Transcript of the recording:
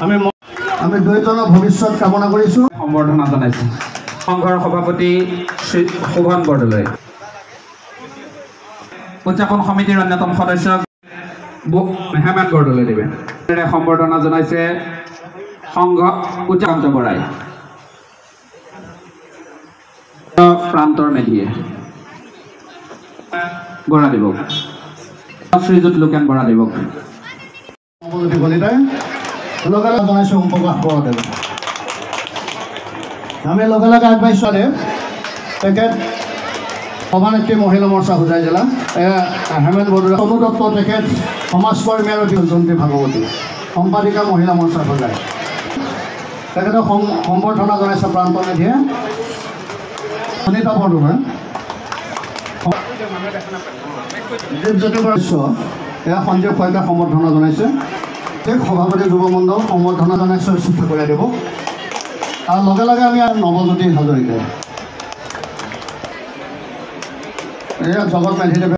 আমি দুয়োজনৰ ভৱিষ্যত কামনা কৰিছোঁ। সম্বৰ্ধনা জনাইছোঁ সংঘৰ সভাপতি শ্ৰী শোভন বৰদলৈ, উদযাপন সমিতিৰ অন্যতম সদস্য হেমেন বৰদলৈদেৱে সম্বৰ্ধনা জনাইছে সংঘ উদযাপন বৰাই, প্ৰান্তৰ মেধিয়ে বৰাদেৱক, শ্ৰীযুত লোকেন বৰাদেৱক, নৱজ্যোতি কলিতাই লগে লগে জনাইছোঁ ওম প্ৰকাশ বৰদেৱ। আমি লগে লগে আগবাঢ়িছোঁ তেখেত সভানেত্ৰী মহিলা মৰ্চা হোজাই জিলা হেমেন বৰদলৈ, অনু দত্ত তেখেত সমাজকৰ্মী আৰু জয়ন্তী ভাগৱতী সম্পাদিকা মহিলা মৰ্চা হোজাই, তেখেতক সম্বৰ্ধনা জনাইছে প্ৰান্ত মেধিয়ে। সুনীতা বৰদলৈ এয়া সঞ্জীৱ শইকীয়া সম্বৰ্ধনা জনাইছে। সভাপতি যুৱ মণ্ডল সম্বৰ্ধনা জনাইছে কৰাই দিব। আৰু লগে লগে আমি নৱজ্যোতি হাজৰিকা, এয়া জগত মেধিদেৱে